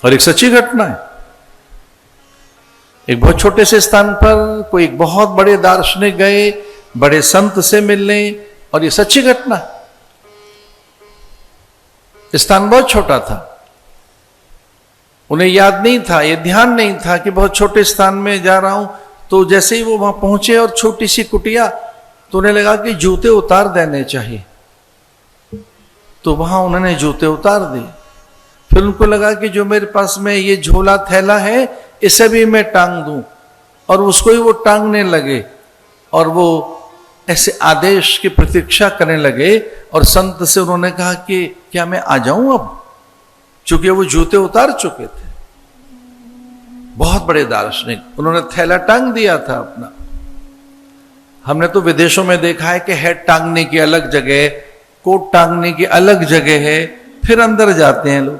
और एक सच्ची घटना है। एक बहुत छोटे से स्थान पर कोई एक बहुत बड़े दार्शनिक गए बड़े संत से मिलने, और ये सच्ची घटना। स्थान बहुत छोटा था, उन्हें याद नहीं था, ये ध्यान नहीं था कि बहुत छोटे स्थान में जा रहा हूं। तो जैसे ही वो वहां पहुंचे और छोटी सी कुटिया, तो उन्हें लगा कि जूते उतार देने चाहिए, तो वहां उन्होंने जूते उतार दिए। फिर उनको लगा कि जो मेरे पास में ये झोला थैला है इसे भी मैं टांग दूं, और उसको ही वो टांगने लगे, और वो ऐसे आदेश की प्रतीक्षा करने लगे। और संत से उन्होंने कहा कि क्या मैं आ जाऊं अब, चूंकि वो जूते उतार चुके थे। बहुत बड़े दार्शनिक, उन्होंने थैला टांग दिया था अपना। हमने तो विदेशों में देखा है कि हेड टांगने की अलग जगह, कोट टांगने की अलग जगह है, फिर अंदर जाते हैं लोग।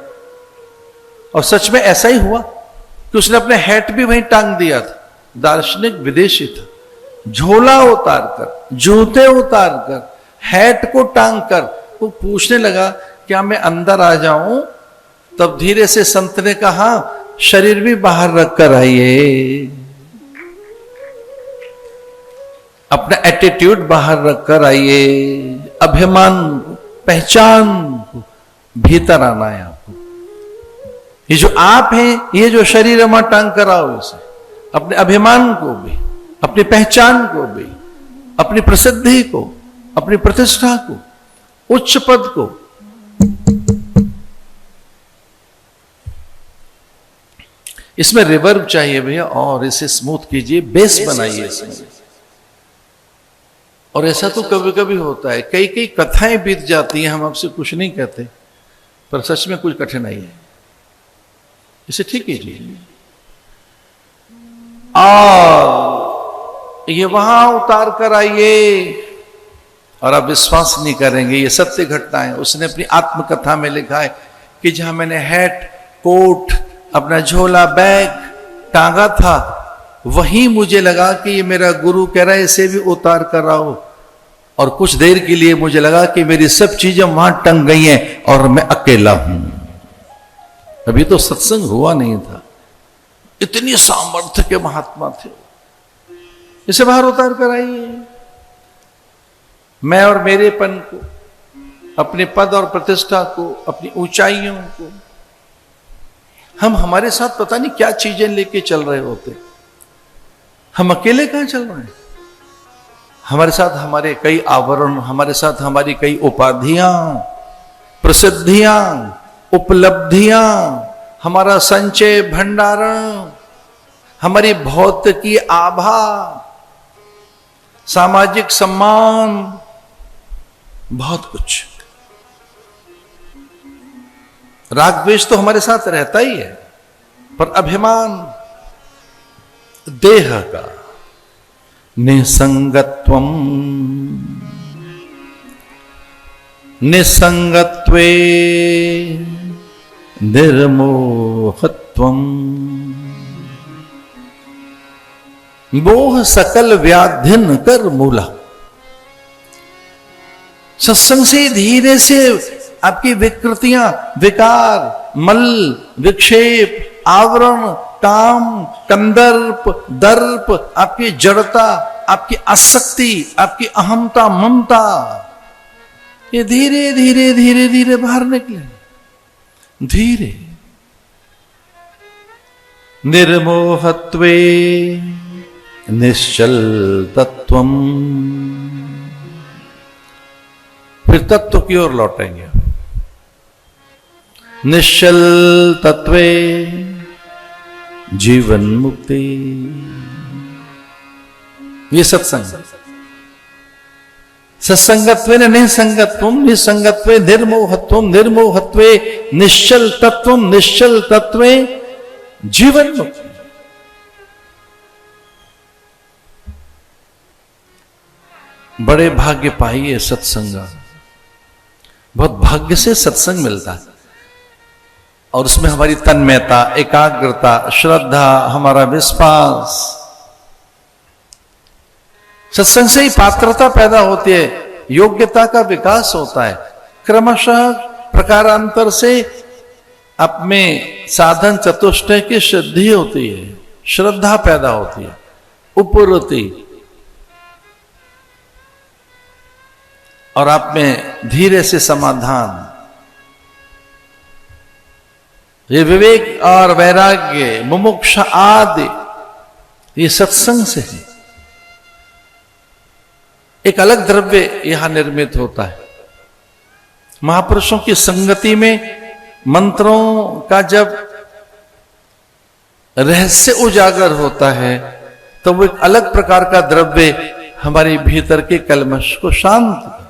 और सच में ऐसा ही हुआ कि उसने अपने हैट भी वहीं टांग दिया था। दार्शनिक विदेशी था, झोला उतार कर, जूते उतार कर, हैट को टांग कर वो पूछने लगा क्या मैं अंदर आ जाऊं। तब धीरे से संत ने कहा शरीर भी बाहर रख कर आइए, अपना एटीट्यूड बाहर रख कर आइए, अभिमान पहचान को भीतर आना है आपको। ये जो आप हैं, ये जो शरीर है वहां टांग कर आओ इसे, अपने अभिमान को भी, अपनी पहचान को भी, अपनी प्रसिद्धि को, अपनी प्रतिष्ठा को, उच्च पद को। इसमें रिवर्ब चाहिए भैया, और इसे स्मूथ कीजिए, बेस बनाइए इसमें। और ऐसा तो कभी कभी होता है, कई कई कथाएं बीत जाती हैं, हम आपसे कुछ नहीं कहते, पर सच में कुछ कठिनाई है, इसे ठीक कीजिए। और ये वहां उतार कर आइए, और आप विश्वास नहीं करेंगे, ये सत्य घटना है। उसने अपनी आत्मकथा में लिखा है कि जहां मैंने हैट, कोट, अपना झोला, बैग टांगा था, वहीं मुझे लगा कि ये मेरा गुरु कह रहा है इसे भी उतार कर आओ। और कुछ देर के लिए मुझे लगा कि मेरी सब चीजें वहां टंग गई हैं और मैं अकेला हूं। अभी तो सत्संग हुआ नहीं था, इतनी सामर्थ्य के महात्मा थे। इसे बाहर उतार कर आइए। मैं और मेरेपन को, अपने पद और प्रतिष्ठा को, अपनी ऊंचाइयों को, हम हमारे साथ पता नहीं क्या चीजें लेके चल रहे होते। हम अकेले कहां चल रहे हैं? हमारे साथ हमारे कई आवरण, हमारे साथ हमारी कई उपाधियां, प्रसिद्धियां, उपलब्धियां, हमारा संचय भंडारण, हमारी भौतिकी आभा, सामाजिक सम्मान, बहुत कुछ। राग द्वेष तो हमारे साथ रहता ही है, पर अभिमान देह का निसंगत्वम, निसंगत्वे निर्मोहत्वम, मोह सकल व्याधिन कर मूला। सत्संग से धीरे से आपकी विकृतियां, विकार, मल, विक्षेप, आवरण, काम, कंदर्प, दर्प, आपकी जड़ता, आपकी आसक्ति, आपकी अहमता, ममता, ये धीरे धीरे धीरे धीरे बाहर निकले। धीरे। निर्मोहत्वे निश्चल तत्वम। फिर तत्व की ओर लौटेंगे। निश्चल तत्वे जीवन मुक्ति। ये सत्संग। सत्संगत्वे निसंगत्वम, निसंगत्वे निर्मोहत्वम, निर्मोहत्वे निश्चल तत्वम, निश्चल तत्वे जीवन मुक्ति। बड़े भाग्य पाइए सत्संग। बहुत भाग्य से सत्संग मिलता है, और उसमें हमारी तन्मयता, एकाग्रता, श्रद्धा, हमारा विश्वास, सत्संग से ही पात्रता पैदा होती है, योग्यता का विकास होता है। क्रमशः प्रकारांतर से आप में साधन चतुष्टय की सिद्धि होती है, श्रद्धा पैदा होती है, उपरति, और आप में धीरे से समाधान। ये विवेक और वैराग्य, मुमुक्षा आदि, ये सत्संग से है। एक अलग द्रव्य यहां निर्मित होता है। महापुरुषों की संगति में मंत्रों का जब रहस्य उजागर होता है तो वो एक अलग प्रकार का द्रव्य हमारे भीतर के कलमश को शांत